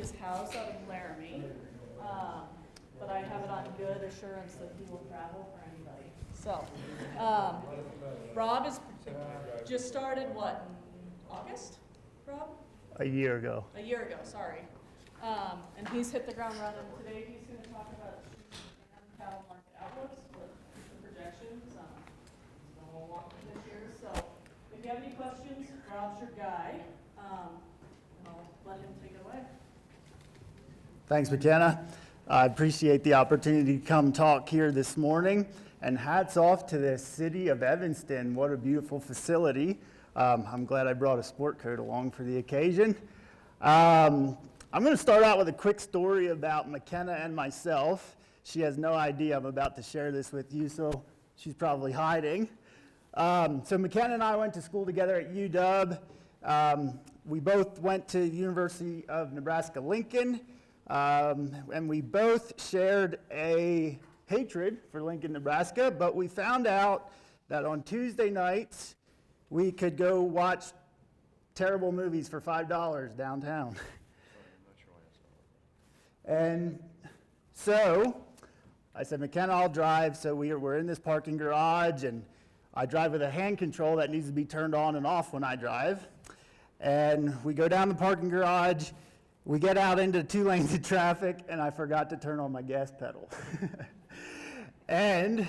his house out in Laramie. But I have it on good assurance that he will travel for anybody. So, Rob is just started, what, in August, Rob? A year ago. A year ago, sorry. And he's hit the ground running. Today he's going to talk about cattle market outlooks with the projections. It's been a little long this year. So if you have any questions, Rob's your guy. And I'll let him take it away. Thanks, McKenna. I appreciate the opportunity to come talk here this morning. And hats off to the city of Evanston. What a beautiful facility. I'm glad I brought a sport coat along for the occasion. I'm going to start out with a quick story about McKenna and myself. She has no idea I'm about to share this with you, so she's probably hiding. So McKenna and I went to school together at UW. We both went to University of Nebraska-Lincoln, and we both shared a hatred for Lincoln, Nebraska, but we found out that on Tuesday nights, we could go watch terrible movies for $5 downtown. And so I said, McKenna, I'll drive. So we're in this parking garage, and I drive with a hand control that needs to be turned on and off when I drive. And we go down the parking garage. We get out into 2 lanes of traffic, and I forgot to turn on my gas pedal. And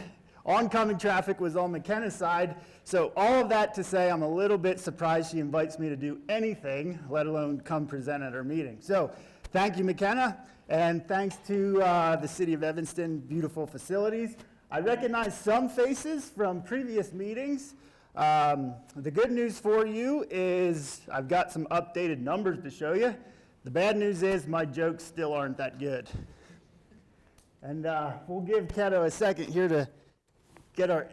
oncoming traffic was on McKenna's side. So all of that to say, I'm a little bit surprised she invites me to do anything, let alone come present at her meeting. So thank you, McKenna, and thanks to the City of Evanston, beautiful facilities. I recognize some faces from previous meetings. The good news for you is I've got some updated numbers to show you. The bad news is my jokes still aren't that good. And we'll give Keto a second here to get our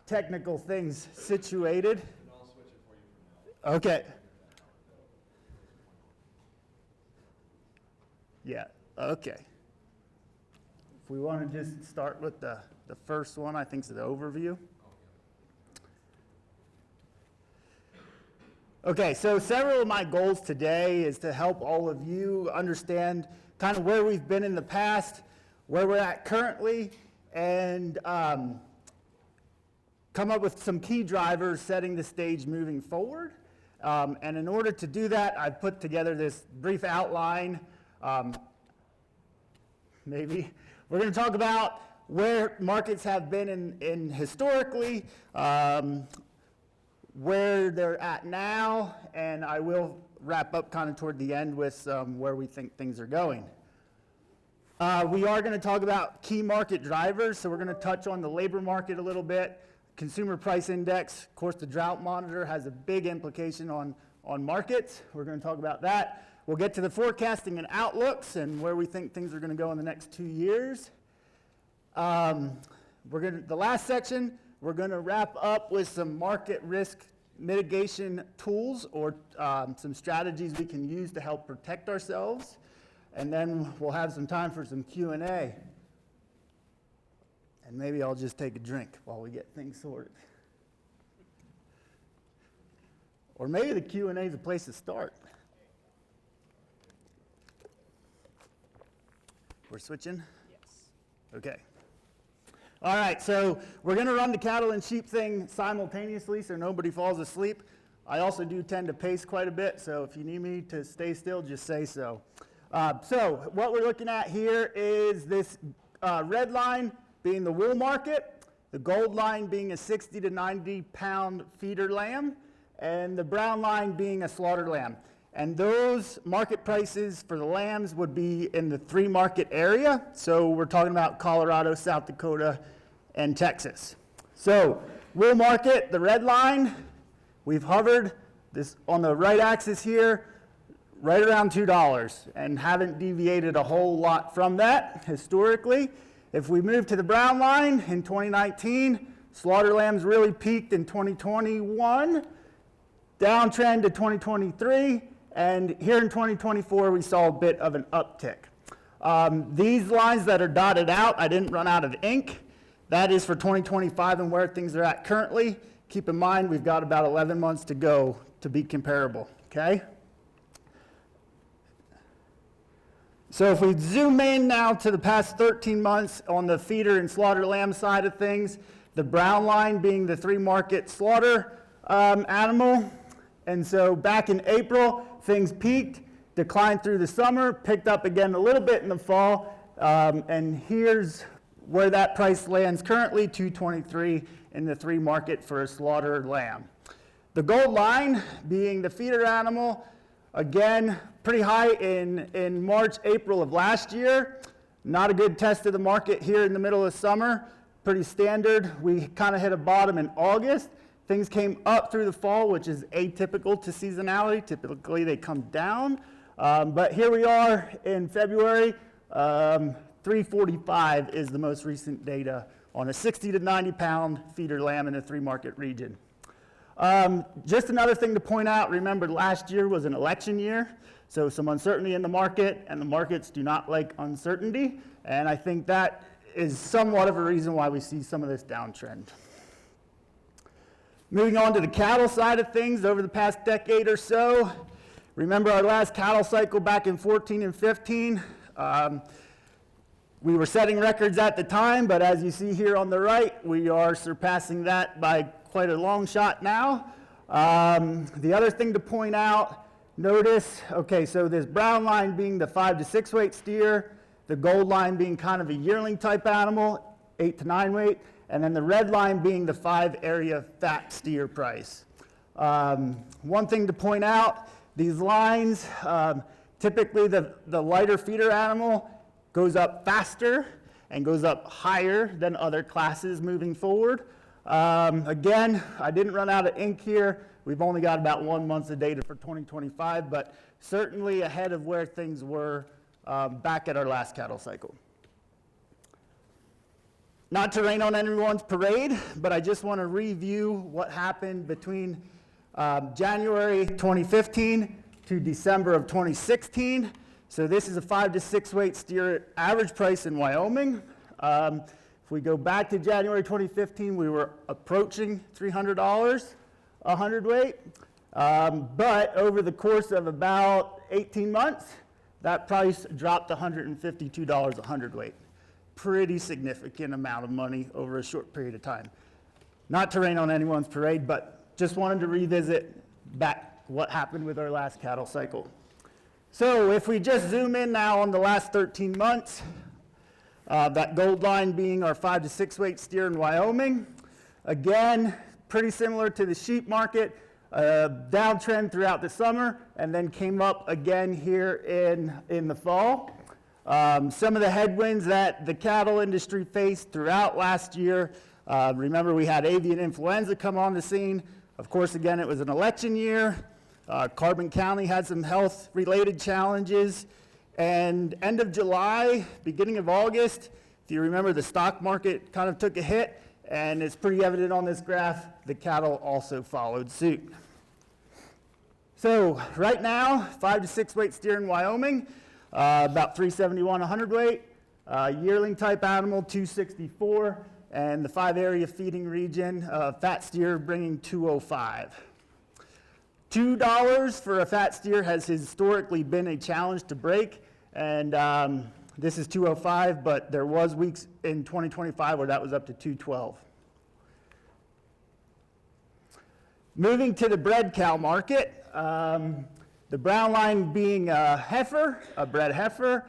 technical things situated. I'll switch it for you from now. Okay. Yeah, okay. If we want to just start with the first one, I think is the overview. Okay, so several of my goals today is to help all of you understand kind of where we've been in the past, where we're at currently, and come up with some key drivers setting the stage moving forward. And in order to do that, I've put together this brief outline. Maybe we're going to talk about where markets have been in historically, where they're at now, and I will wrap up kind of toward the end with where we think things are going. We are going to talk about key market drivers, so we're going to touch on the labor market a little bit, consumer price index. Of course, the drought monitor has a big implication on markets. We're going to talk about that. We'll get to the forecasting and outlooks and where we think things are going to go in the next 2 years. The last section, we're going to wrap up with some market risk mitigation tools or some strategies we can use to help protect ourselves. And then we'll have some time for some Q&A. And maybe I'll just take a drink while we get things sorted. Or maybe the Q&A is a place to start. We're switching? Yes. Okay. All right, so we're going to run the cattle and sheep thing simultaneously so nobody falls asleep. I also do tend to pace quite a bit, so if you need me to stay still, just say so. So what we're looking at here is this red line being the wool market, the gold line being a 60 to 90 pound feeder lamb, and the brown line being a slaughter lamb. And those market prices for the lambs would be in the 3 market area. So we're talking about Colorado, South Dakota, and Texas. So wool market, the red line, we've hovered this on the right axis here, right around $2 and haven't deviated a whole lot from that historically. If we move to the brown line in 2019, slaughter lambs really peaked in 2021, downtrend to 2023, and here in 2024 we saw a bit of an uptick. These lines that are dotted out, I didn't run out of ink. That is for 2025 and where things are at currently. Keep in mind we've got about 11 months to go to be comparable, okay? So if we zoom in now to the past 13 months on the feeder and slaughter lamb side of things, the brown line being the 3-market slaughter animal. And so back in April, things peaked, declined through the summer, picked up again a little bit in the fall, and here's where that price lands currently, $223 in the 3-market for a slaughter lamb. The gold line being the feeder animal, again, pretty high in March, April of last year. Not a good test of the market here in the middle of summer. Pretty standard. We kind of hit a bottom in August. Things came up through the fall, which is atypical to seasonality. Typically, they come down. But here we are in February. 345 is the most recent data on a 60 to 90 pound feeder lamb in the 3-market region. Just another thing to point out, remember last year was an election year, so some uncertainty in the market, and the markets do not like uncertainty, and I think that is somewhat of a reason why we see some of this downtrend. Moving on to the cattle side of things over the past decade or so, remember our last cattle cycle back in 14 and 15. We were setting records at the time, but as you see here on the right, we are surpassing that by quite a long shot now. The other thing to point out, notice, okay, so this brown line being the 5 to 6 weight steer, the gold line being kind of a yearling type animal, 8 to 9 weight, and then the red line being the 5 area fat steer price. One thing to point out, these lines, typically the lighter feeder animal goes up faster and goes up higher than other classes moving forward. Again, I didn't run out of ink here. We've only got about 1 month of data for 2025, but certainly ahead of where things were back at our last cattle cycle. Not to rain on anyone's parade, but I just want to review what happened between January 2015 to December of 2016. So this is a 5 to 6 weight steer average price in Wyoming. If we go back to January 2015, we were approaching $300 a hundredweight. But over the course of about 18 months, that price dropped to $152 a hundredweight. Pretty significant amount of money over a short period of time. Not to rain on anyone's parade, but just wanted to revisit back what happened with our last cattle cycle. So if we just zoom in now on the last 13 months, that gold line being our 5 to 6 weight steer in Wyoming. Again, pretty similar to the sheep market, downtrend throughout the summer, and then came up again here in the fall. Some of the headwinds that the cattle industry faced throughout last year, remember we had avian influenza come on the scene. Of course, again, it was an election year. Carbon County had some health-related challenges. And end of July, beginning of August, if you remember, the stock market kind of took a hit, and it's pretty evident on this graph, the cattle also followed suit. So right now, 5 to 6 weight steer in Wyoming, about 371 a hundredweight, yearling type animal 264, and the 5 area feeding region, fat steer bringing 205. $2 for a fat steer has historically been a challenge to break, and this is 205, but there was weeks in 2025 where that was up to 212. Moving to the bred cow market, the brown line being a heifer, a bred heifer,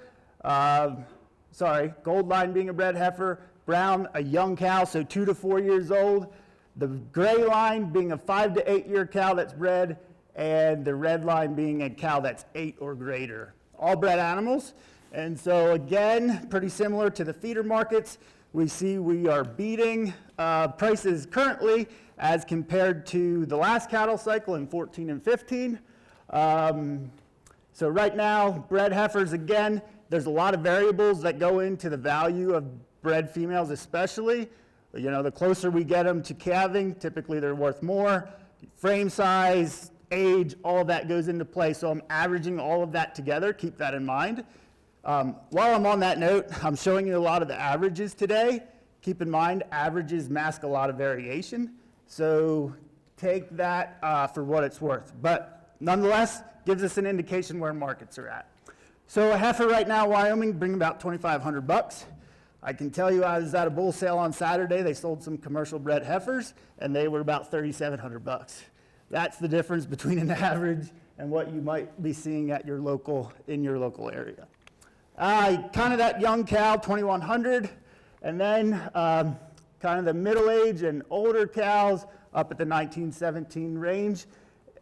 gold line being a bred heifer, brown, a young cow, so 2 to 4 years old, the gray line being a 5 to 8 year cow that's bred, and the red line being a cow that's 8 or greater. All bred animals. And so again, pretty similar to the feeder markets, we see we are beating prices currently as compared to the last cattle cycle in 14 and 15. So right now, bred heifers, again, there's a lot of variables that go into the value of bred females especially. You know, the closer we get them to calving, typically they're worth more. Frame size, age, all of that goes into play. So I'm averaging all of that together. Keep that in mind. While I'm on that note, I'm showing you a lot of the averages today. Keep in mind, averages mask a lot of variation. So take that for what it's worth. But nonetheless, gives us an indication where markets are at. So a heifer right now, Wyoming, bring about 2,500 bucks. I can tell you I was at a bull sale on Saturday. They sold some commercial bred heifers, and they were about 3,700 bucks. That's the difference between an average and what you might be seeing at in your local area. Kind of that young cow, 2,100, and then kind of the middle-aged and older cows up at the 1917 range.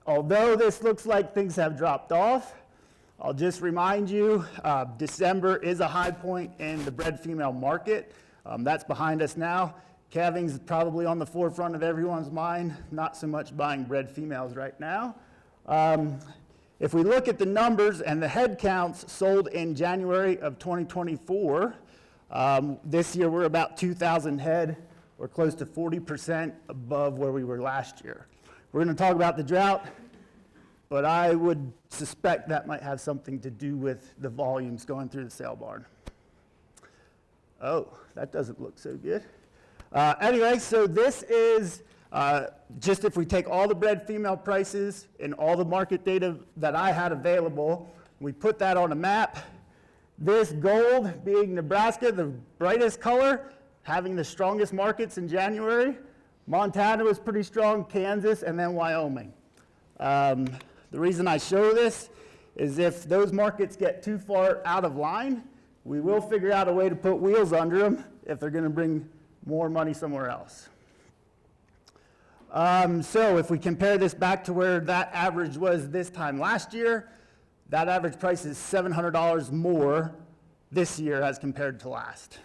Although this looks like things have dropped off, I'll just remind you, December is a high point in the bred female market. That's behind us now. Calving's probably on the forefront of everyone's mind, not so much buying bred females right now. If we look at the numbers and the head counts sold in January of 2024, this year we're about 2,000 head, or close to 40% above where we were last year. We're going to talk about the drought, but I would suspect that might have something to do with the volumes going through the sale barn. Oh, that doesn't look so good. Anyway, so this is just if we take all the bred female prices and all the market data that I had available, we put that on a map. This gold being Nebraska, the brightest color, having the strongest markets in January. Montana was pretty strong, Kansas, and then Wyoming. The reason I show this is if those markets get too far out of line, we will figure out a way to put wheels under them if they're going to bring more money somewhere else. So if we compare this back to where that average was this time last year, that average price is $700 more this year as compared to last.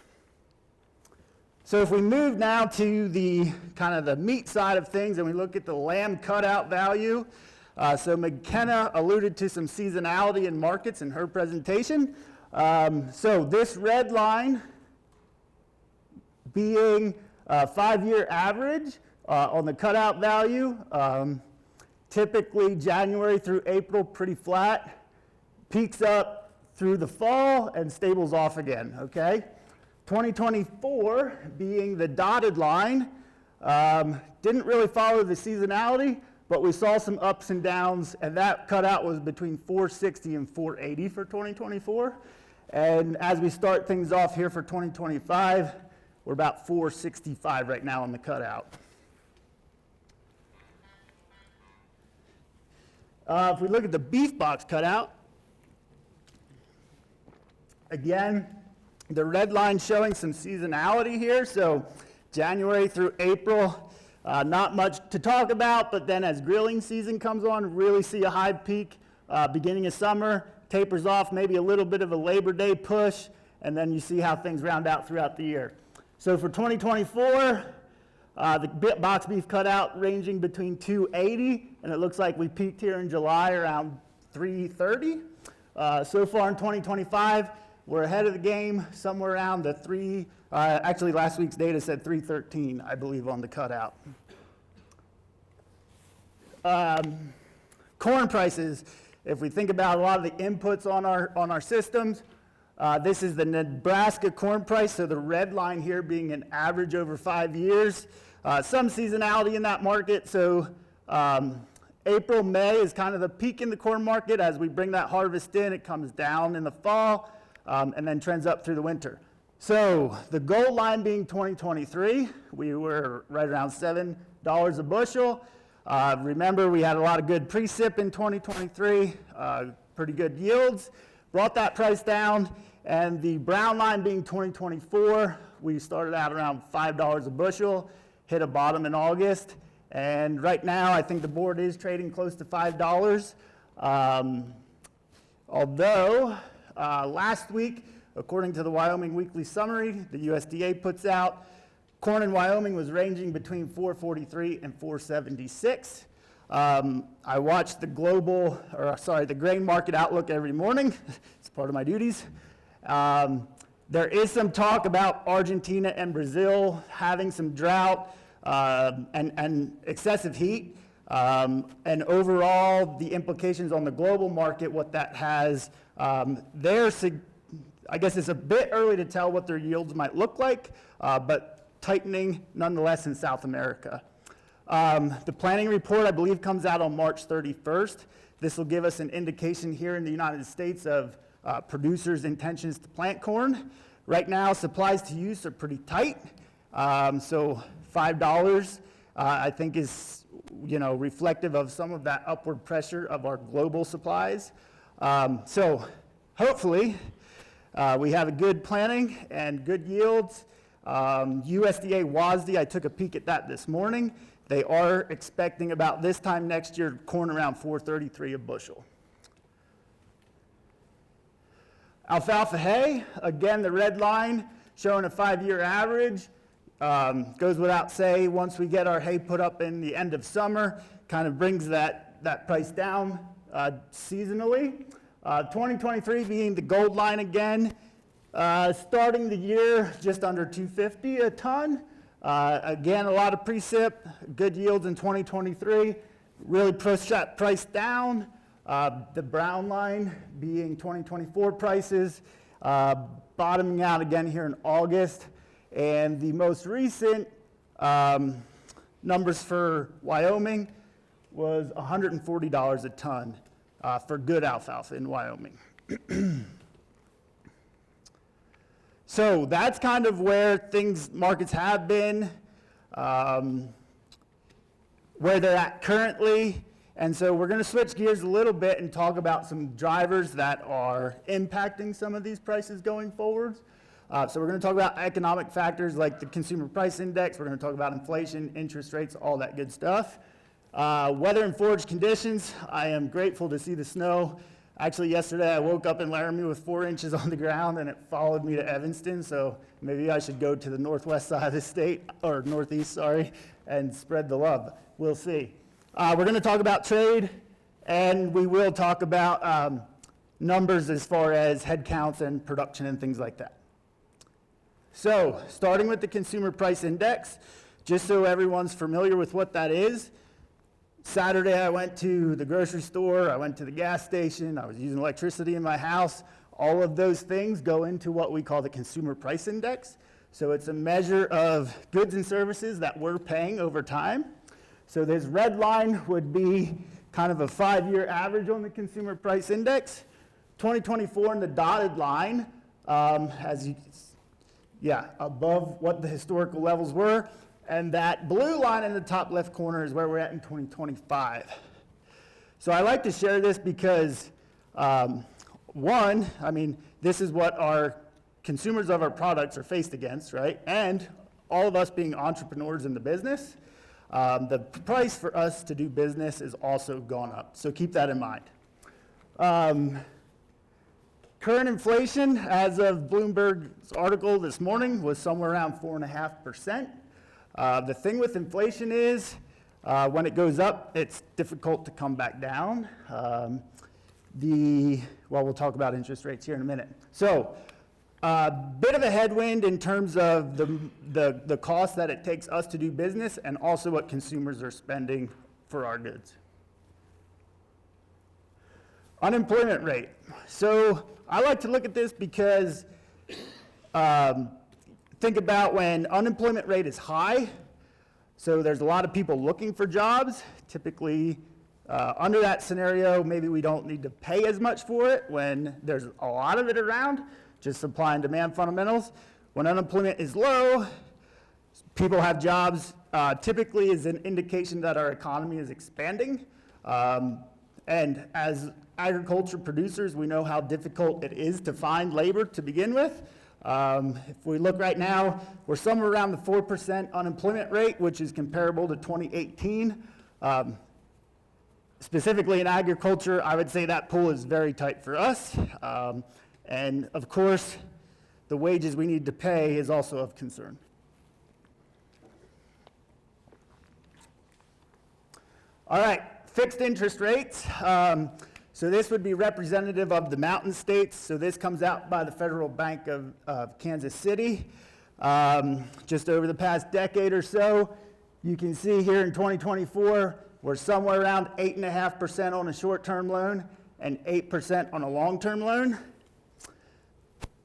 So if we move now to the kind of the meat side of things and we look at the lamb cutout value, so McKenna alluded to some seasonality in markets in her presentation. So this red line being a 5-year average on the cutout value, typically January through April pretty flat, peaks up through the fall and stables off again, okay? 2024 being the dotted line, didn't really follow the seasonality, but we saw some ups and downs, and that cutout was between 460 and 480 for 2024. And as we start things off here for 2025, we're about 465 right now on the cutout. If we look at the beef box cutout, again, the red line showing some seasonality here. So January through April, not much to talk about, but then as grilling season comes on, really see a high peak beginning of summer, tapers off, maybe a little bit of a Labor Day push, and then you see how things round out throughout the year. So for 2024, the box beef cutout ranging between 280, and it looks like we peaked here in July around 330. So far in 2025, we're ahead of the game, somewhere around the actually last week's data said 313, I believe, on the cutout. Corn prices, if we think about a lot of the inputs on our systems, this is the Nebraska corn price, so the red line here being an average over 5 years. Some seasonality in that market, so April, May is kind of the peak in the corn market. As we bring that harvest in, it comes down in the fall, and then trends up through the winter. So the gold line being 2023, we were right around $7 a bushel. Remember, we had a lot of good precip in 2023, pretty good yields, brought that price down, and the brown line being 2024, we started out around $5 a bushel, hit a bottom in August, and right now I think the board is trading close to $5. Although last week, according to the Wyoming Weekly Summary, the USDA puts out, corn in Wyoming was ranging between 443 and 476. I watch the the grain market outlook every morning. It's part of my duties. There is some talk about Argentina and Brazil having some drought and excessive heat. And overall, the implications on the global market, what that has, I guess it's a bit early to tell what their yields might look like, but tightening nonetheless in South America. The planning report, I believe, comes out on March 31st. This will give us an indication here in the United States of producers' intentions to plant corn. Right now, supplies to use are pretty tight, so $5 I think is reflective of some of that upward pressure of our global supplies. So hopefully we have a good planting and good yields. USDA WASDE, I took a peek at that this morning. They are expecting about this time next year corn around $4.33 a bushel. Alfalfa hay, again the red line showing a 5-year average. Goes without say, once we get our hay put up in the end of summer, kind of brings that price down seasonally. 2023 being the gold line again, starting the year just under $250 a ton. Again, a lot of precip, good yields in 2023, really pushed that price down. The brown line being 2024 prices, bottoming out again here in August. And the most recent numbers for Wyoming was $140 a ton for good alfalfa in Wyoming. So that's kind of where markets have been, where they're at currently. And so we're going to switch gears a little bit and talk about some drivers that are impacting some of these prices going forward. So we're going to talk about economic factors like the consumer price index. We're going to talk about inflation, interest rates, all that good stuff. Weather and forage conditions. I am grateful to see the snow. Actually, yesterday I woke up in Laramie with 4 inches on the ground, and it followed me to Evanston. So maybe I should go to the northwest side of the state, or northeast, sorry, and spread the love. We'll see. We're going to talk about trade, and we will talk about numbers as far as head counts and production and things like that. So, starting with the Consumer Price Index, just so everyone's familiar with what that is, Saturday I went to the grocery store, I went to the gas station, I was using electricity in my house. All of those things go into what we call the Consumer Price Index. So it's a measure of goods and services that we're paying over time. So this red line would be kind of a 5-year average on the Consumer Price Index. 2024 in the dotted line, above what the historical levels were. And that blue line in the top left corner is where we're at in 2025. So I like to share this because, this is what our consumers of our products are faced against, right? And all of us being entrepreneurs in the business, the price for us to do business is also gone up. So keep that in mind. Current inflation, as of Bloomberg's article this morning, was somewhere around 4.5%. The thing with inflation is, when it goes up, it's difficult to come back down. We'll talk about interest rates here in a minute. So, bit of a headwind in terms of the cost that it takes us to do business and also what consumers are spending for our goods. Unemployment rate. So I like to look at this because think about when unemployment rate is high, so there's a lot of people looking for jobs. Typically, under that scenario, maybe we don't need to pay as much for it when there's a lot of it around, just supply and demand fundamentals. When unemployment is low, people have jobs, typically is an indication that our economy is expanding. And as agriculture producers, we know how difficult it is to find labor to begin with. If we look right now, we're somewhere around the 4% unemployment rate, which is comparable to 2018. Specifically in agriculture, I would say that pool is very tight for us. And of course, the wages we need to pay is also of concern. All right, fixed interest rates. So this would be representative of the mountain states. So this comes out by the Federal Bank of Kansas City. Just over the past decade or so, you can see here in 2024, we're somewhere around 8.5% on a short-term loan and 8% on a long-term loan.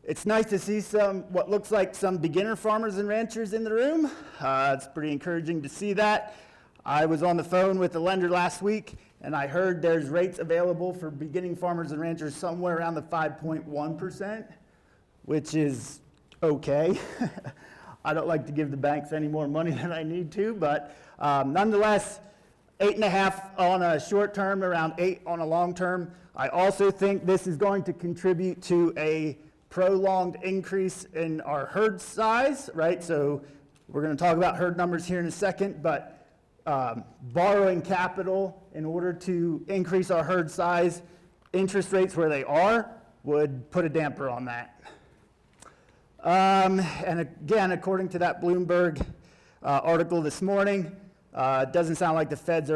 It's nice to see what looks like some beginner farmers and ranchers in the room. It's pretty encouraging to see that. I was on the phone with the lender last week, And I heard there's rates available for beginning farmers and ranchers somewhere around the 5.1%, which is okay. I don't like to give the banks any more money than I need to, but nonetheless, 8.5 on a short term, around 8 on a long term. I also think this is going to contribute to a prolonged increase in our herd size, right? So we're going to talk about herd numbers here in a second, but borrowing capital in order to increase our herd size, interest rates where they are, would put a damper on that. And again, according to that Bloomberg article this morning, it doesn't sound like the Feds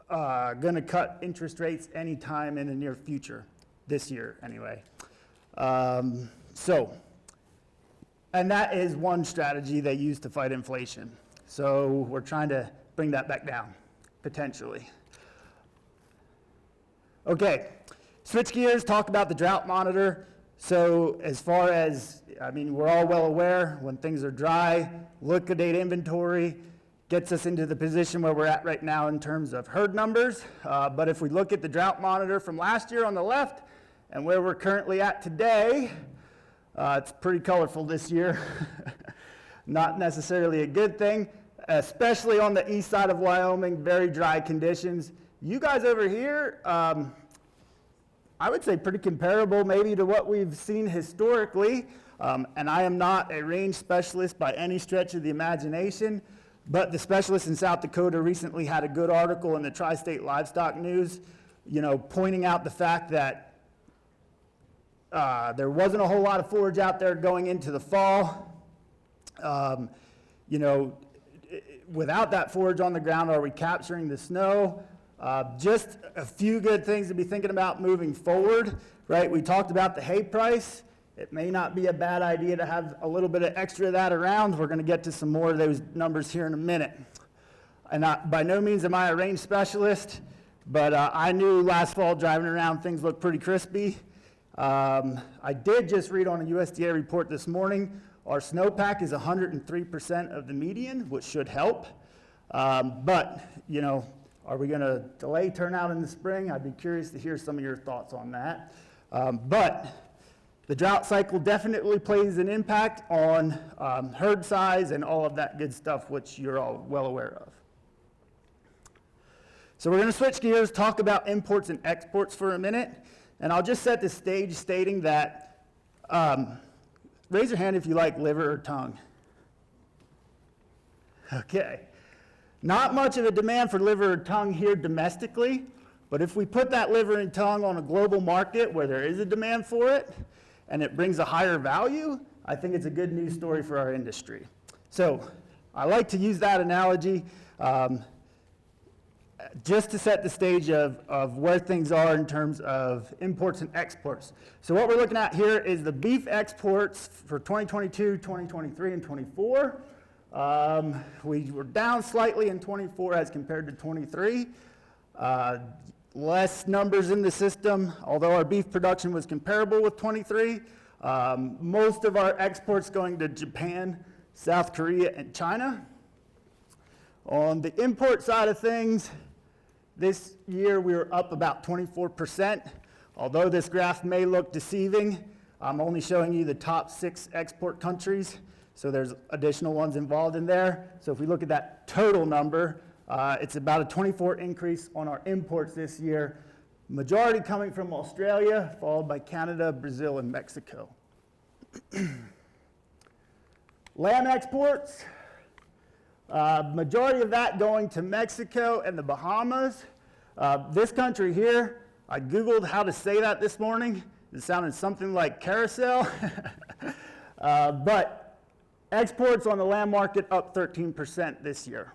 are going to cut interest rates anytime in the near future, this year anyway. And that is one strategy they use to fight inflation. So we're trying to bring that back down, potentially. Okay, switch gears, talk about the drought monitor. So as far as, I mean, we're all well aware, when things are dry, liquidate inventory, gets us into the position where we're at right now in terms of herd numbers. But if we look at the drought monitor from last year on the left and where we're currently at today, it's pretty colorful this year. Not necessarily a good thing, especially on the east side of Wyoming, very dry conditions. You guys over here, I would say pretty comparable maybe to what we've seen historically. And I am not a range specialist by any stretch of the imagination, but the specialists in South Dakota recently had a good article in the Tri-State Livestock News, pointing out the fact that there wasn't a whole lot of forage out there going into the fall. Without that forage on the ground, are we capturing the snow? Just a few good things to be thinking about moving forward, right? We talked about the hay price. It may not be a bad idea to have a little bit of extra of that around. We're going to get to some more of those numbers here in a minute. And by no means am I a range specialist, but I knew last fall driving around things looked pretty crispy. I did just read on a USDA report this morning, our snowpack is 103% of the median, which should help. But, are we going to delay turnout in the spring? I'd be curious to hear some of your thoughts on that. But the drought cycle definitely plays an impact on herd size and all of that good stuff, which you're all well aware of. So we're going to switch gears, talk about imports and exports for a minute. And I'll just set the stage stating that, raise your hand if you like liver or tongue. Okay. Not much of a demand for liver or tongue here domestically, but if we put that liver and tongue on a global market where there is a demand for it, and it brings a higher value, I think it's a good news story for our industry. So I like to use that analogy just to set the stage of where things are in terms of imports and exports. So what we're looking at here is the beef exports for 2022, 2023, and 24. We were down slightly in 24 as compared to 23. Less numbers in the system, although our beef production was comparable with 23. Most of our exports going to Japan, South Korea, and China. On the import side of things, this year we were up about 24%. Although this graph may look deceiving, I'm only showing you the top 6 export countries, so there's additional ones involved in there. So if we look at that total number, it's about a 24 increase on our imports this year, majority coming from Australia, followed by Canada, Brazil, and Mexico. Lamb exports, majority of that going to Mexico and the Bahamas. This country here, I Googled how to say that this morning. It sounded something like carousel. But exports on the lamb market up 13% this year.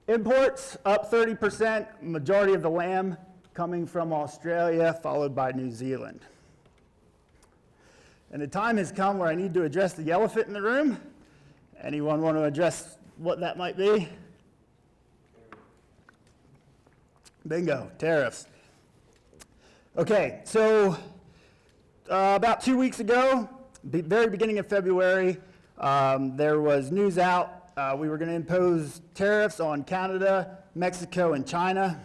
Imports up 30%, majority of the lamb coming from Australia, followed by New Zealand. And the time has come where I need to address the elephant in the room. Anyone want to address what that might be? Bingo, tariffs. Okay, so about 2 weeks ago, the very beginning of February, there was news out. We were going to impose tariffs on Canada, Mexico, and China.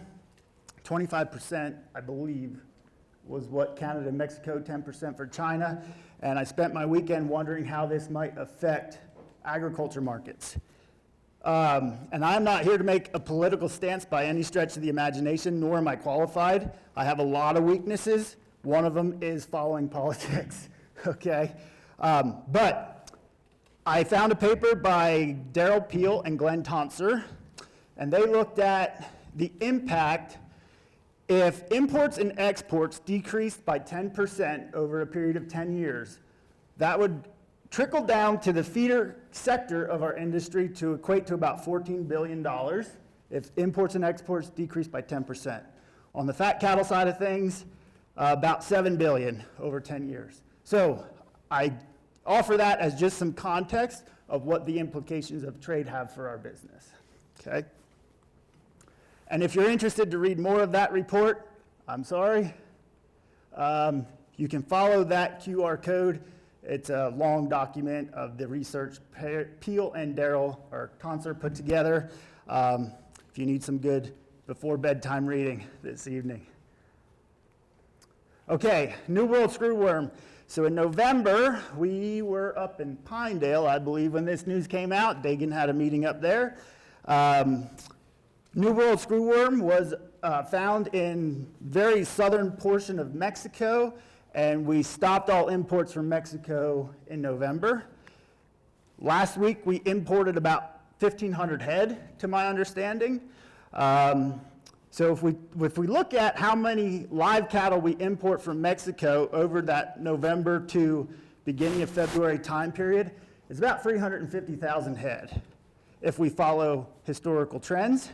25%, I believe, was what Canada and Mexico, 10% for China. And I spent my weekend wondering how this might affect agriculture markets. And I'm not here to make a political stance by any stretch of the imagination, nor am I qualified. I have a lot of weaknesses. One of them is following politics, okay? But I found a paper by Daryl Peel and Glenn Tonsor, and they looked at the impact if imports and exports decreased by 10% over a period of 10 years. That would trickle down to the feeder sector of our industry to equate to about $14 billion if imports and exports decreased by 10%. On the fat cattle side of things, about $7 billion over 10 years. So I offer that as just some context of what the implications of trade have for our business, okay? And if you're interested to read more of that report, I'm sorry, you can follow that QR code. It's a long document of the research Peel and Daryl or Tonsor put together if you need some good before bedtime reading this evening. Okay, New World screwworm. So in November, we were up in Pinedale, I believe, when this news came out. Dagan had a meeting up there. New World screwworm was found in very southern portion of Mexico, and we stopped all imports from Mexico in November. Last week, we imported about 1,500 head, to my understanding. So if we look at how many live cattle we import from Mexico over that November to beginning of February time period, it's about 350,000 head if we follow historical trends.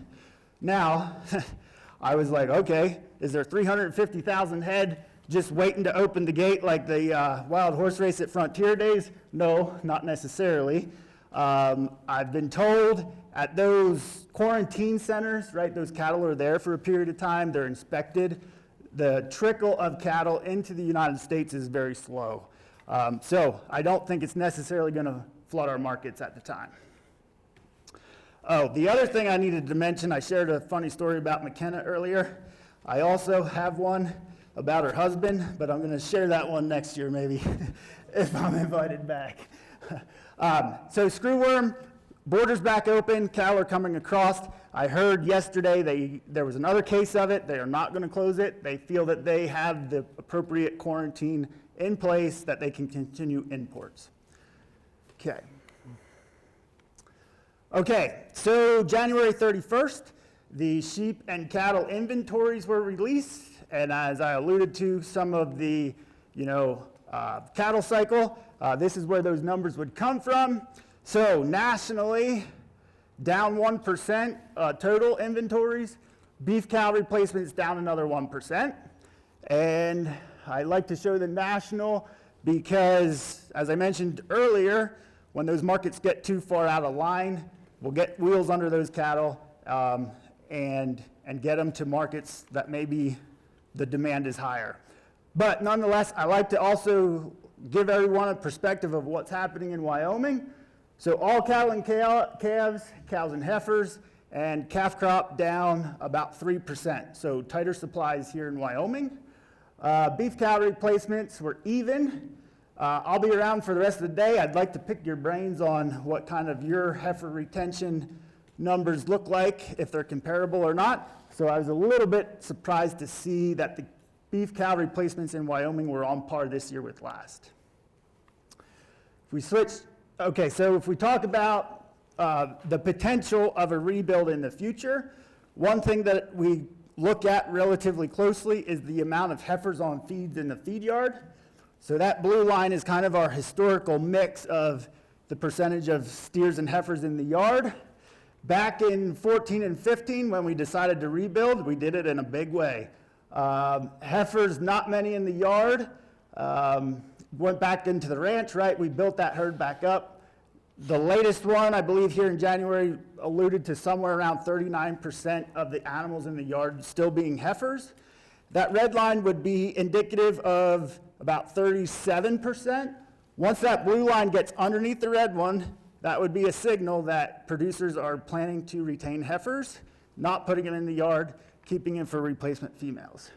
Now, I was like, okay, is there 350,000 head just waiting to open the gate like the wild horse race at Frontier Days? No, not necessarily. I've been told at those quarantine centers, right, those cattle are there for a period of time, they're inspected. The trickle of cattle into the United States is very slow. So I don't think it's necessarily going to flood our markets at the time. Oh, the other thing I needed to mention, I shared a funny story about McKenna earlier. I also have one about her husband, but I'm going to share that one next year maybe if I'm invited back. So screwworm, borders back open, cattle are coming across. I heard yesterday there was another case of it. They are not going to close it. They feel that they have the appropriate quarantine in place that they can continue imports. Okay, so January 31st, the sheep and cattle inventories were released, and as I alluded to, some of the, cattle cycle, this is where those numbers would come from. So nationally, down 1% total inventories. Beef cow replacements down another 1%. And I like to show the national because, as I mentioned earlier, when those markets get too far out of line, we'll get wheels under those cattle and get them to markets that maybe the demand is higher. But nonetheless, I like to also give everyone a perspective of what's happening in Wyoming. So all cattle and calves, cows and heifers, and calf crop down about 3%. So tighter supplies here in Wyoming. Beef cow replacements were even. I'll be around for the rest of the day. I'd like to pick your brains on what kind of your heifer retention numbers look like, if they're comparable or not. So I was a little bit surprised to see that the beef cow replacements in Wyoming were on par this year with last. If we switch, okay, so if we talk about the potential of a rebuild in the future, one thing that we look at relatively closely is the amount of heifers on feeds in the feed yard. So that blue line is kind of our historical mix of the percentage of steers and heifers in the yard. Back in 14 and 15, when we decided to rebuild, we did it in a big way. Heifers, not many in the yard. Went back into the ranch, right? We built that herd back up. The latest one, I believe here in January, alluded to somewhere around 39% of the animals in the yard still being heifers. That red line would be indicative of about 37%. Once that blue line gets underneath the red one, that would be a signal that producers are planning to retain heifers, not putting them in the yard, keeping it for replacement females.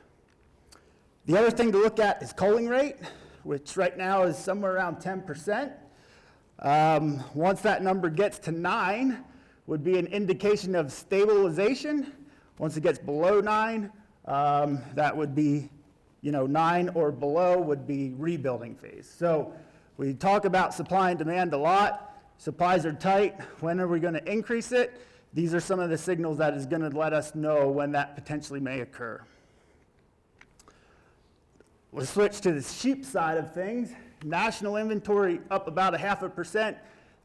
The other thing to look at is culling rate, which right now is somewhere around 10%. Once that number gets to 9, would be an indication of stabilization. Once it gets below 9, that would be, 9 or below would be rebuilding phase. So we talk about supply and demand a lot. Supplies are tight. When are we going to increase it? These are some of the signals that is going to let us know when that potentially may occur. Let's switch to the sheep side of things. National inventory up about 0.5%.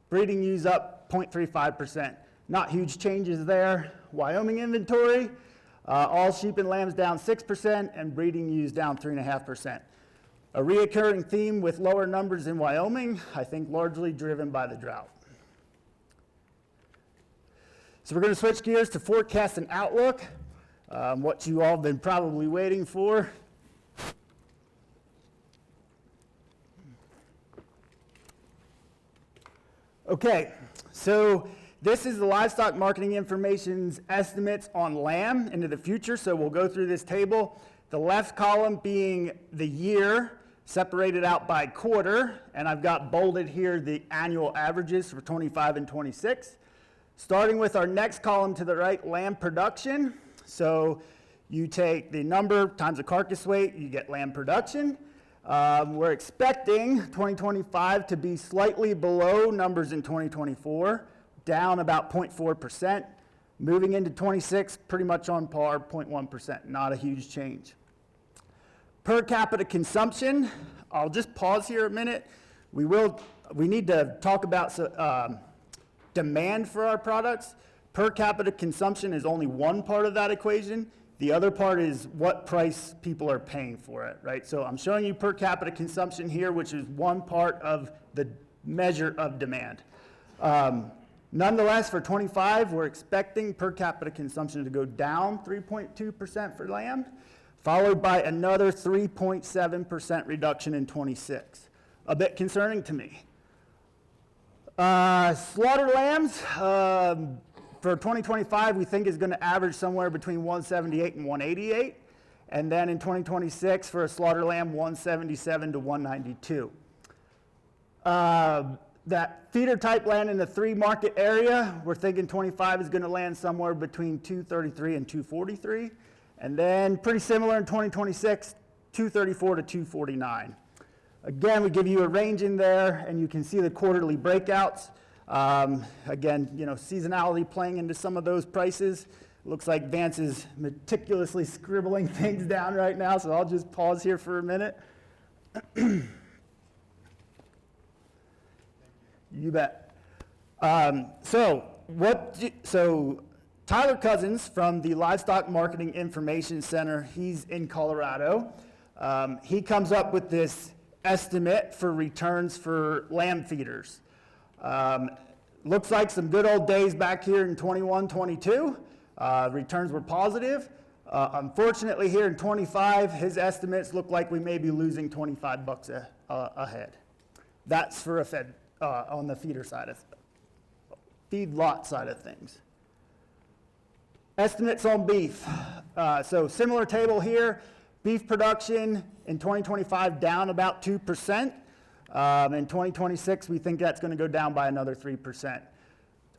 Breeding ewes up 0.35%. Not huge changes there. Wyoming inventory, all sheep and lambs down 6% and breeding ewes down 3.5%. A reoccurring theme with lower numbers in Wyoming, I think largely driven by the drought. So we're going to switch gears to forecast and outlook, what you all have been probably waiting for. Okay, so this is the Livestock Marketing Information's estimates on lamb into the future, so we'll go through this table. The left column being the year, separated out by quarter, and I've got bolded here the annual averages for 25 and 26. Starting with our next column to the right, lamb production. So you take the number times the carcass weight, you get lamb production. We're expecting 2025 to be slightly below numbers in 2024, down about 0.4%. Moving into 26, pretty much on par, 0.1%, not a huge change. Per capita consumption, I'll just pause here a minute. We need to talk about demand for our products. Per capita consumption is only one part of that equation. The other part is what price people are paying for it, right? So I'm showing you per capita consumption here, which is one part of the measure of demand. Nonetheless, for 25, we're expecting per capita consumption to go down 3.2% for lamb, followed by another 3.7% reduction in 26. A bit concerning to me. Slaughter lambs, for 2025, we think is going to average somewhere between 178 and 188. And then in 2026, for a slaughter lamb, 177 to 192. That feeder type land in the 3 market area, we're thinking 25 is going to land somewhere between 233 and 243. And then pretty similar in 2026, 234 to 249. Again, we give you a range in there, and you can see the quarterly breakouts. Again, seasonality playing into some of those prices. Looks like Vance is meticulously scribbling things down right now, so I'll just pause here for a minute. You bet. So Tyler Cousins from the Livestock Marketing Information Center, he's in Colorado. He comes up with this estimate for returns for lamb feeders. Looks like some good old days back here in 21, 22. Returns were positive. Unfortunately, here in 25, his estimates look like we may be losing $25 a head. That's for a fed on the feeder side of feedlot side of things. Estimates on beef. So similar table here. Beef production in 2025 down about 2%. In 2026, we think that's going to go down by another 3%.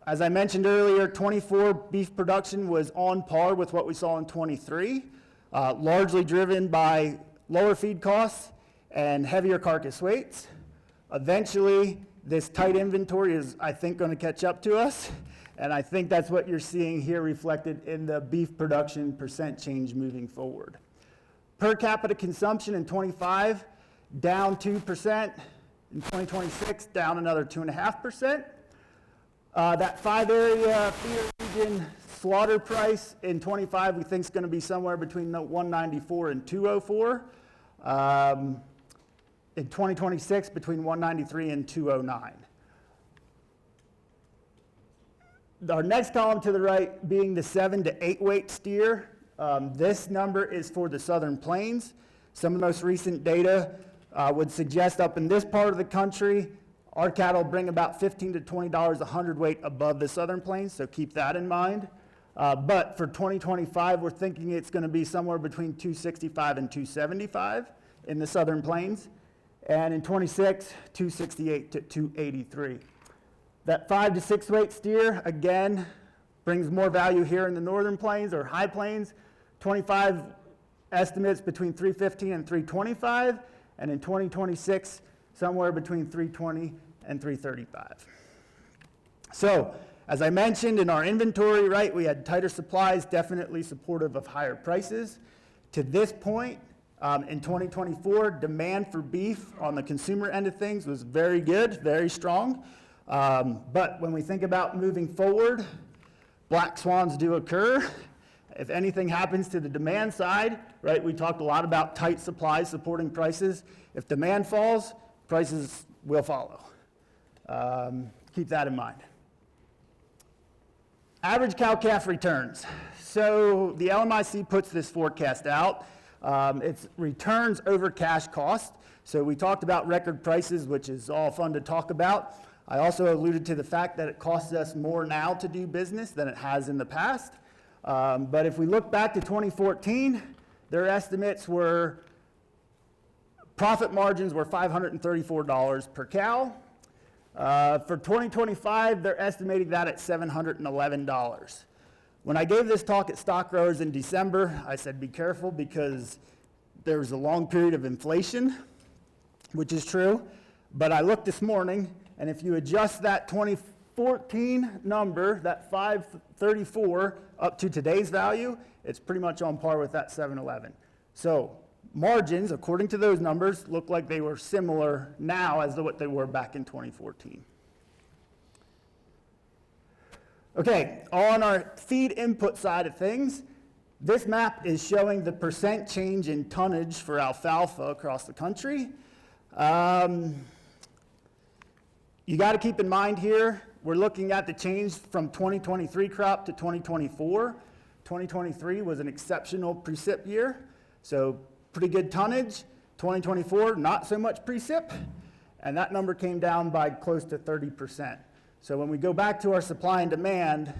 As I mentioned earlier, 24 beef production was on par with what we saw in 23, largely driven by lower feed costs and heavier carcass weights. Eventually, this tight inventory is, I think, going to catch up to us, and I think that's what you're seeing here reflected in the beef production percent change moving forward. Per capita consumption in 25, down 2%. In 2026, down another 2.5%. That 5-area feeder region slaughter price in 25, we think is going to be somewhere between 194 and 204. In 2026, between 193 and 209. Our next column to the right being the 7 to 8 weight steer. This number is for the Southern Plains. Some of the most recent data would suggest up in this part of the country, our cattle bring about $15 to $20 a hundredweight above the Southern Plains, so keep that in mind. But for 2025, we're thinking it's going to be somewhere between 265 and 275 in the Southern Plains. And in 26, 268 to 283. That 5 to 6 weight steer, again, brings more value here in the Northern Plains or High Plains. 25 estimates between 315 and 325, and in 2026, somewhere between 320 and 335. So, as I mentioned in our inventory, right, we had tighter supplies, definitely supportive of higher prices. To this point, in 2024, demand for beef on the consumer end of things was very good, very strong. But when we think about moving forward, black swans do occur. If anything happens to the demand side, right, we talked a lot about tight supplies supporting prices. If demand falls, prices will follow. Keep that in mind. Average cow-calf returns. So the LMIC puts this forecast out. It's returns over cash cost. So we talked about record prices, which is all fun to talk about. I also alluded to the fact that it costs us more now to do business than it has in the past. But if we look back to 2014, their estimates were, profit margins were $534 per cow. For 2025, they're estimating that at $711. When I gave this talk at Stock Growers in December, I said be careful because there's a long period of inflation, which is true. But I looked this morning, and if you adjust that 2014 number, that 534, up to today's value, it's pretty much on par with that 711. So margins, according to those numbers, look like they were similar now as to what they were back in 2014. Okay, on our feed input side of things, this map is showing the percent change in tonnage for alfalfa across the country. You got to keep in mind here, we're looking at the change from 2023 crop to 2024. 2023 was an exceptional precip year, so pretty good tonnage. 2024, not so much precip, and that number came down by close to 30%. So when we go back to our supply and demand,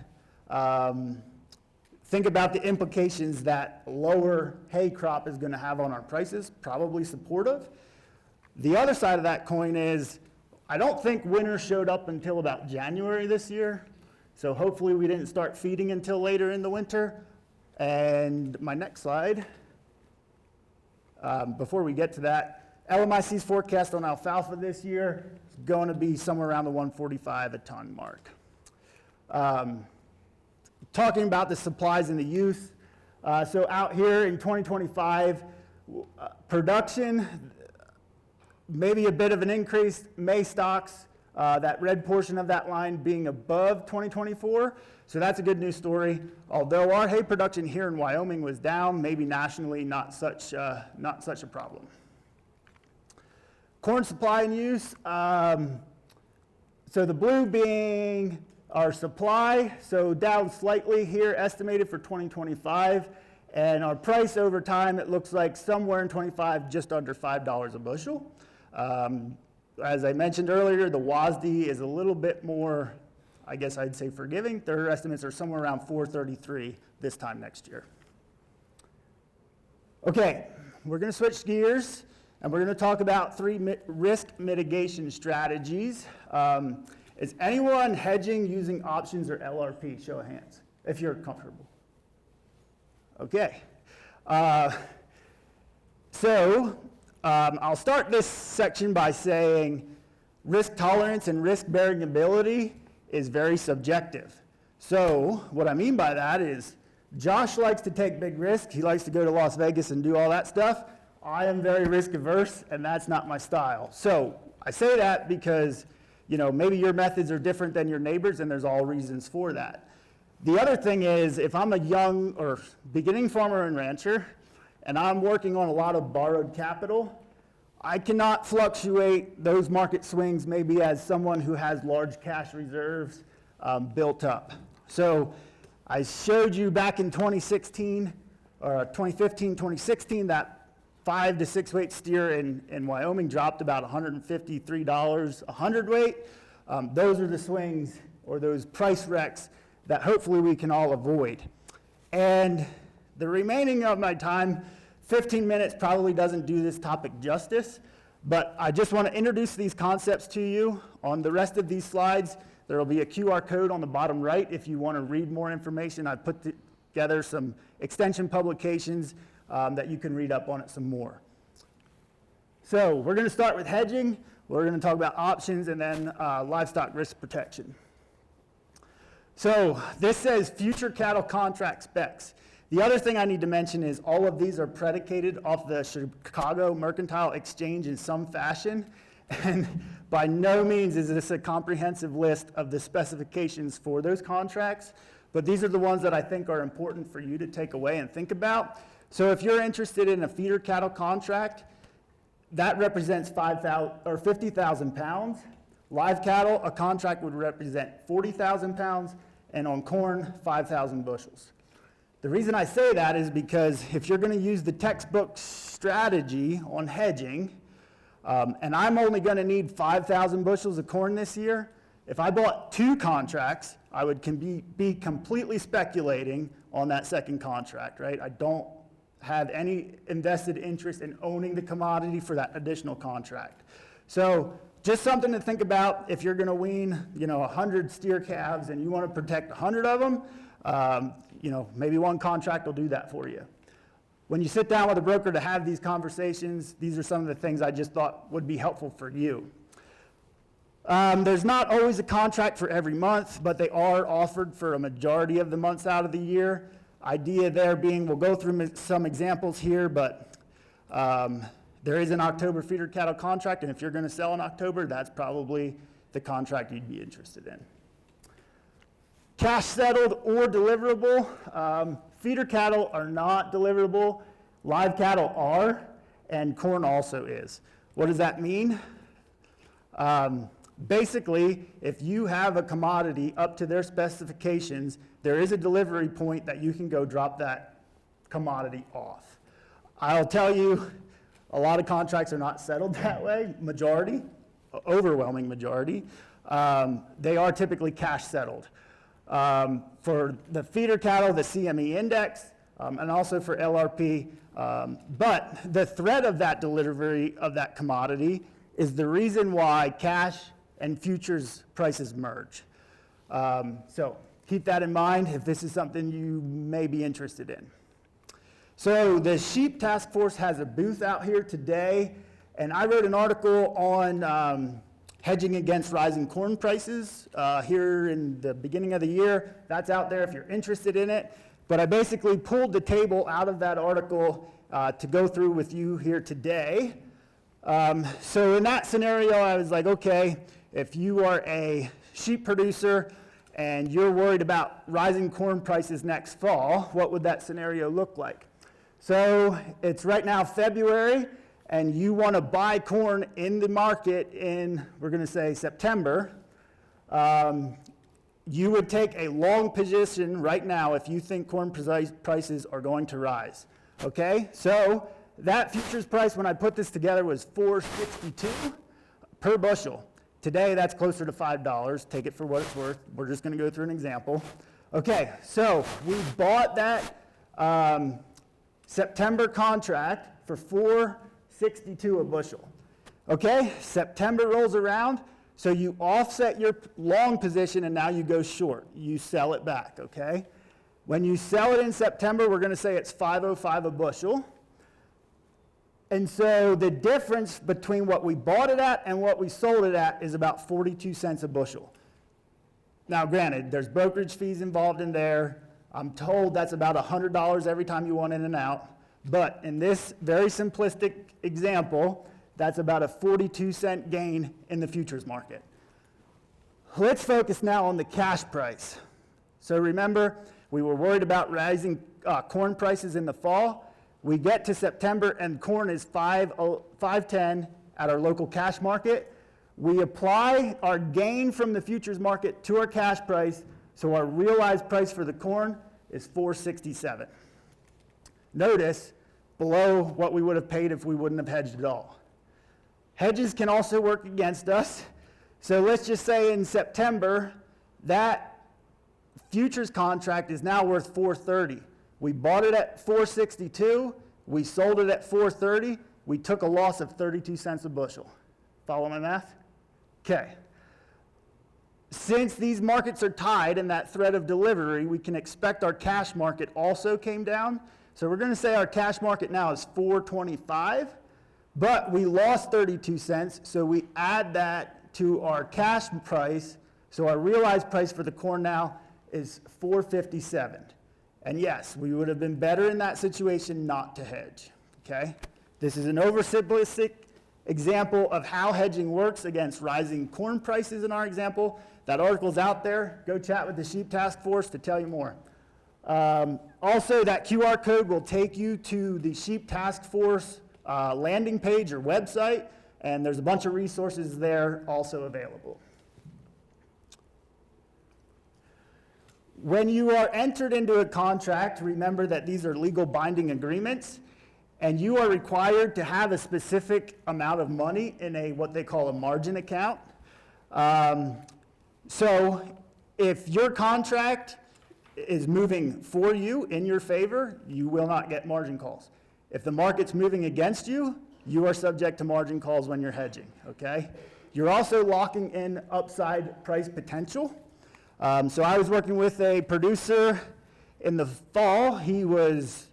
think about the implications that lower hay crop is going to have on our prices, probably supportive. The other side of that coin is, I don't think winter showed up until about January this year, so hopefully we didn't start feeding until later in the winter. And my next slide, before we get to that, LMIC's forecast on alfalfa this year is going to be somewhere around the 145 a ton mark. Talking about the supplies and the use, so out here in 2025, production, maybe a bit of an increase. May stocks, that red portion of that line being above 2024, so that's a good news story. Although our hay production here in Wyoming was down, maybe nationally not such a problem. Corn supply and use, so the blue being our supply, so down slightly here, estimated for 2025, and our price over time, it looks like somewhere in 25, just under $5 a bushel. As I mentioned earlier, the WASDE is a little bit more, I guess I'd say forgiving. Their estimates are somewhere around 433 this time next year. Okay, we're going to switch gears. And we're going to talk about 3 risk mitigation strategies. Is anyone hedging using options or LRP? Show of hands, if you're comfortable. Okay. I'll start this section by saying risk tolerance and risk-bearing ability is very subjective. So what I mean by that is Josh likes to take big risks. He likes to go to Las Vegas and do all that stuff. I am very risk averse, and that's not my style. So I say that because, maybe your methods are different than your neighbors, and there's all reasons for that. The other thing is, if I'm a young or beginning farmer and rancher, and I'm working on a lot of borrowed capital, I cannot fluctuate those market swings maybe as someone who has large cash reserves built up. So I showed you back in 2016, or 2015, 2016, that 5 to 6 weight steer in Wyoming dropped about $153 a hundredweight. Those are the swings or those price wrecks that hopefully we can all avoid. And the remaining of my time, 15 minutes probably doesn't do this topic justice, but I just want to introduce these concepts to you. On the rest of these slides, there will be a QR code on the bottom right if you want to read more information. I put together some extension publications that you can read up on it some more. So we're going to start with hedging. We're going to talk about options and then livestock risk protection. So this says future cattle contract specs. The other thing I need to mention is all of these are predicated off the Chicago Mercantile Exchange in some fashion, and by no means is this a comprehensive list of the specifications for those contracts, but these are the ones that I think are important for you to take away and think about. So if you're interested in a feeder cattle contract, that represents 50,000 pounds. Live cattle, a contract would represent 40,000 pounds, and on corn, 5,000 bushels. The reason I say that is because if you're going to use the textbook strategy on hedging, and I'm only going to need 5,000 bushels of corn this year, if I bought 2 contracts, I would be completely speculating on that second contract, right? I don't have any invested interest in owning the commodity for that additional contract. So just something to think about if you're going to wean, 100 steer calves and you want to protect 100 of them. Maybe one contract will do that for you. When you sit down with a broker to have these conversations, these are some of the things I just thought would be helpful for you. There's not always a contract for every month, but they are offered for a majority of the months out of the year. Idea there being, we'll go through some examples here, but there is an October feeder cattle contract, and if you're going to sell in October, that's probably the contract you'd be interested in. Cash settled or deliverable. Feeder cattle are not deliverable. Live cattle are, and corn also is. What does that mean? Basically, if you have a commodity up to their specifications, there is a delivery point that you can go drop that commodity off. I'll tell you, a lot of contracts are not settled that way, overwhelming majority. They are typically cash settled. For the feeder cattle, the CME index, and also for LRP. But the threat of that delivery of that commodity is the reason why cash and futures prices merge. So keep that in mind if this is something you may be interested in. So the Sheep Task Force has a booth out here today, and I wrote an article on hedging against rising corn prices here in the beginning of the year. That's out there if you're interested in it. But I basically pulled the table out of that article to go through with you here today. So in that scenario, I was like, okay, if you are a sheep producer and you're worried about rising corn prices next fall, what would that scenario look like? So it's right now February, and you want to buy corn in the market in, we're going to say September, you would take a long position right now if you think corn prices are going to rise. Okay, so that futures price when I put this together was $4.62 per bushel. Today that's closer to $5. Take it for what it's worth. We're just going to go through an example. Okay, so we bought that September contract for $4.62 a bushel. Okay, September rolls around, so you offset your long position and now you go short. You sell it back, okay? When you sell it in September, we're going to say it's $5.05 a bushel. And so the difference between what we bought it at and what we sold it at is about 42 cents a bushel. Now, granted, there's brokerage fees involved in there. I'm told that's about $100 every time you want in and out. But in this very simplistic example, that's about a 42-cent gain in the futures market. Let's focus now on the cash price. So remember, we were worried about rising corn prices in the fall. We get to September and corn is $5.10 at our local cash market. We apply our gain from the futures market to our cash price, so our realized price for the corn is $4.67. Notice, below what we would have paid if we wouldn't have hedged at all. Hedges can also work against us. So let's just say in September, that futures contract is now worth $4.30. We bought it at $4.62. We sold it at $4.30. We took a loss of 32 cents a bushel. Follow my math? Okay. Since these markets are tied in that thread of delivery, we can expect our cash market also came down. So we're going to say our cash market now is $4.25, but we lost 32 cents, so we add that to our cash price. So our realized price for the corn now is $4.57. And yes, we would have been better in that situation not to hedge, okay? This is an oversimplistic example of how hedging works against rising corn prices in our example. That article's out there. Go chat with the Sheep Task Force to tell you more. Also, that QR code will take you to the Sheep Task Force landing page or website, and there's a bunch of resources there also available. When you are entered into a contract, remember that these are legal binding agreements, and you are required to have a specific amount of money in what they call a margin account. So if your contract is moving for you in your favor, you will not get margin calls. If the market's moving against you, you are subject to margin calls when you're hedging, okay? You're also locking in upside price potential. So I was working with a producer in the fall. He was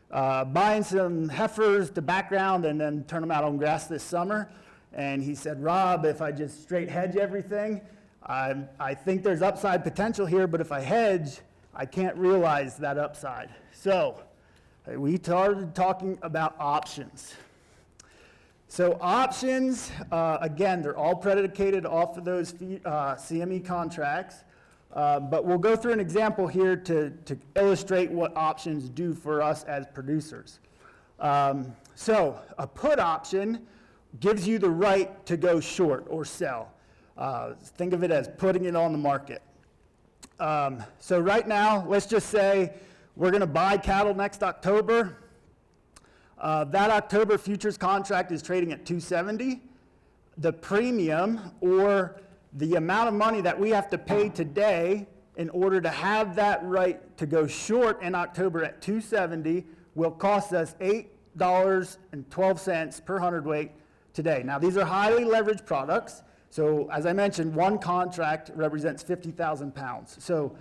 buying some heifers to background and then turn them out on grass this summer. And he said, Rob, if I just straight hedge everything, I think there's upside potential here, but if I hedge, I can't realize that upside. So we started talking about options. So options, again, they're all predicated off of those CME contracts, but we'll go through an example here to illustrate what options do for us as producers. So a put option gives you the right to go short or sell. Think of it as putting it on the market. So right now, let's just say we're going to buy cattle next October. That October futures contract is trading at $2.70. The premium, or the amount of money that we have to pay today in order to have that right to go short in October at $2.70, will cost us $8.12 per hundredweight today. Now, these are highly leveraged products. So as I mentioned, one contract represents 50,000 pounds. So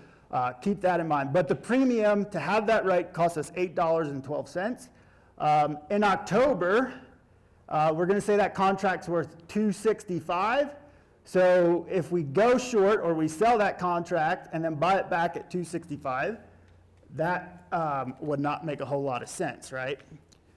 keep that in mind. But the premium to have that right costs us $8.12. In October, we're going to say that contract's worth $2.65. So if we go short or we sell that contract and then buy it back at $2.65, that would not make a whole lot of sense, right?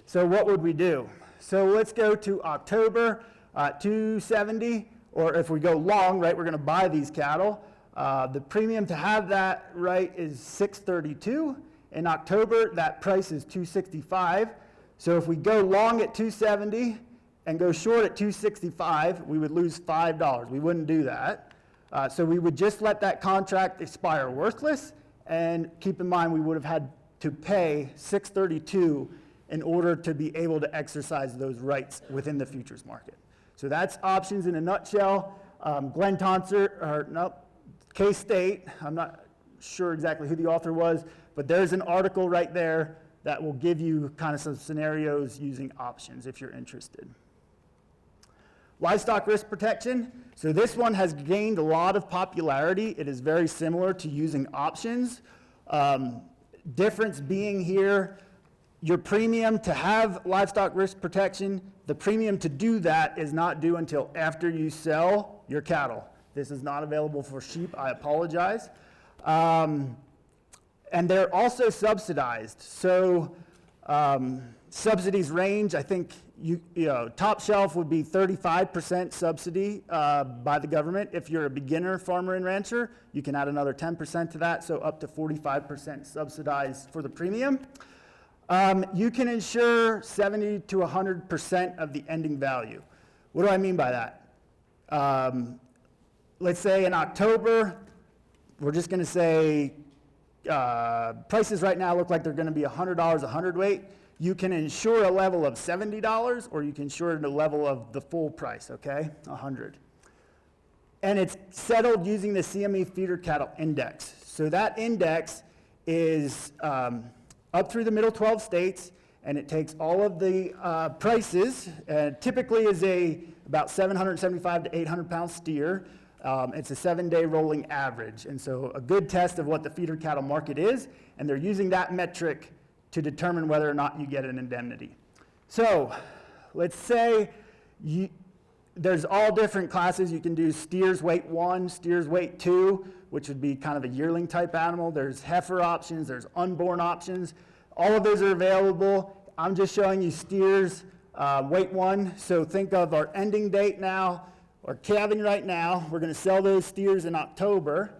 So what would we do? So let's go to October, $2.70. Or if we go long, right, we're going to buy these cattle. The premium to have that right is $6.32. In October, that price is $2.65. So if we go long at $2.70 and go short at $2.65, we would lose $5. We wouldn't do that. So we would just let that contract expire worthless. And keep in mind, we would have had to pay $6.32 in order to be able to exercise those rights within the futures market. So that's options in a nutshell. Glenn Tonsor, or no, K-State, I'm not sure exactly who the author was, but there's an article right there that will give you kind of some scenarios using options if you're interested. Livestock risk protection. So this one has gained a lot of popularity. It is very similar to using options. Difference being here, your premium to have livestock risk protection, the premium to do that is not due until after you sell your cattle. This is not available for sheep, I apologize. And they're also subsidized. So subsidies range, I think, top shelf would be 35% subsidy by the government. If you're a beginner farmer and rancher, you can add another 10% to that, so up to 45% subsidized for the premium. You can insure 70 to 100% of the ending value. What do I mean by that? Let's say in October, we're just going to say prices right now look like they're going to be $100 a hundredweight. You can insure a level of $70, or you can insure a level of the full price, okay, 100. and it's settled using the CME feeder cattle index. So that index is up through the middle 12 states, and it takes all of the prices, typically is about 775 to 800 pound steer. It's a 7-day rolling average, and so a good test of what the feeder cattle market is, and they're using that metric to determine whether or not you get an indemnity. So let's say there's all different classes. You can do steers weight 1, steers weight 2, which would be kind of a yearling type animal. There's heifer options, there's unborn options. All of those are available. I'm just showing you steers weight 1. So think of our ending date now, or calving right now. We're going to sell those steers in October.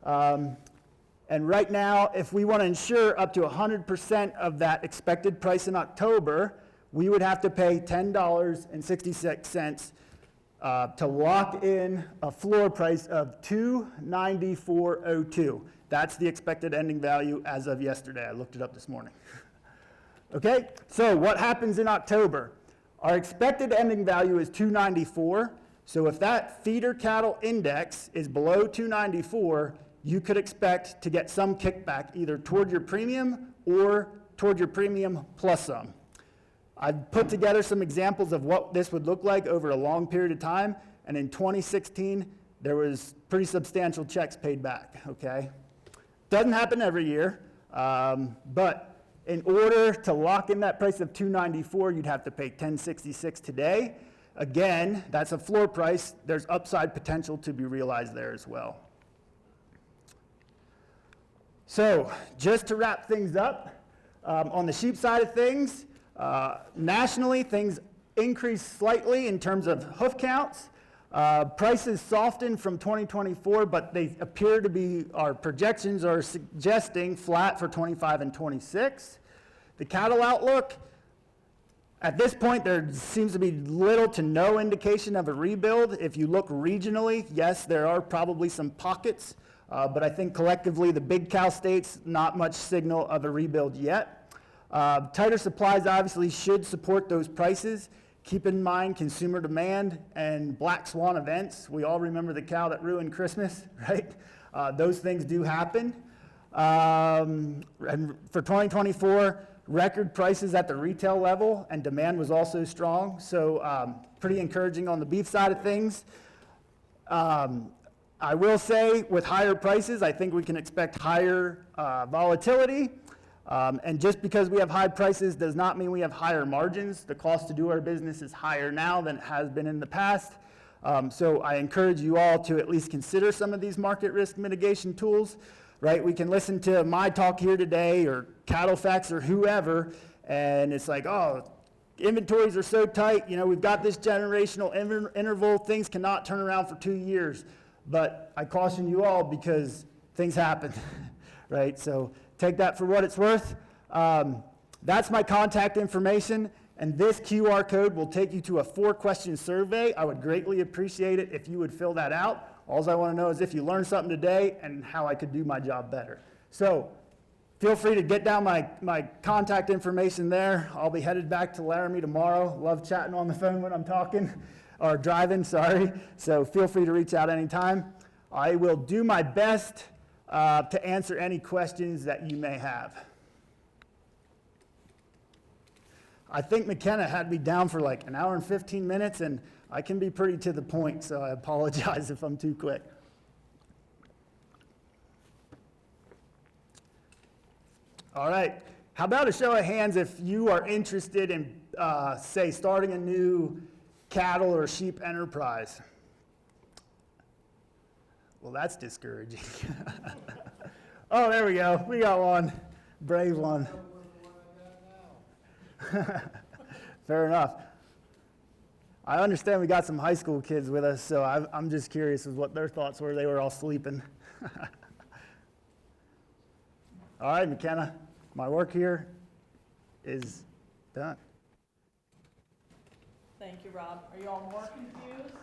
And right now, if we want to insure up to 100% of that expected price in October, we would have to pay $10.66 to lock in a floor price of $294.02. That's the expected ending value as of yesterday. I looked it up this morning. Okay, so what happens in October? Our expected ending value is $294. So if that feeder cattle index is below 294, you could expect to get some kickback either toward your premium or toward your premium plus some. I've put together some examples of what this would look like over a long period of time, and in 2016, there was pretty substantial checks paid back, okay? Doesn't happen every year, but in order to lock in that price of $294, you'd have to pay $10.66 today. Again, that's a floor price. There's upside potential to be realized there as well. So just to wrap things up, on the sheep side of things, nationally, things increased slightly in terms of hoof counts. Prices softened from 2024, but they appear to be, our projections are suggesting flat for 25 and 26. The cattle outlook, at this point, there seems to be little to no indication of a rebuild. If you look regionally, yes, there are probably some pockets, but I think collectively the big cow states, not much signal of a rebuild yet. Tighter supplies obviously should support those prices. Keep in mind consumer demand and black swan events. We all remember the cow that ruined Christmas, right? Those things do happen. And for 2024, record prices at the retail level, and demand was also strong. So pretty encouraging on the beef side of things. I will say with higher prices, I think we can expect higher volatility. And just because we have high prices does not mean we have higher margins. The cost to do our business is higher now than it has been in the past. So I encourage you all to at least consider some of these market risk mitigation tools, right? We can listen to my talk here today or Cattle Facts or whoever, and it's like, oh, inventories are so tight, you know, we've got this generational interval, things cannot turn around for 2 years. But I caution you all because things happen, right? So take that for what it's worth. That's my contact information, and this QR code will take you to a 4-question survey. I would greatly appreciate it if you would fill that out. All I want to know is if you learned something today and how I could do my job better. So feel free to get down my contact information there. I'll be headed back to Laramie tomorrow. Love chatting on the phone when I'm talking, or driving, sorry. So feel free to reach out anytime. I will do my best to answer any questions that you may have. I think McKenna had me down for like an hour and 15 minutes, and I can be pretty to the point, so I apologize if I'm too quick. All right, how about a show of hands if you are interested in, say, starting a new cattle or sheep enterprise? Well, that's discouraging. Oh, there we go. We got one. Brave one. Fair enough. I understand we got some high school kids with us, so I'm just curious as what their thoughts were. They were all sleeping. All right, McKenna, my work here is done. Thank you, Rob. Are you all more confused?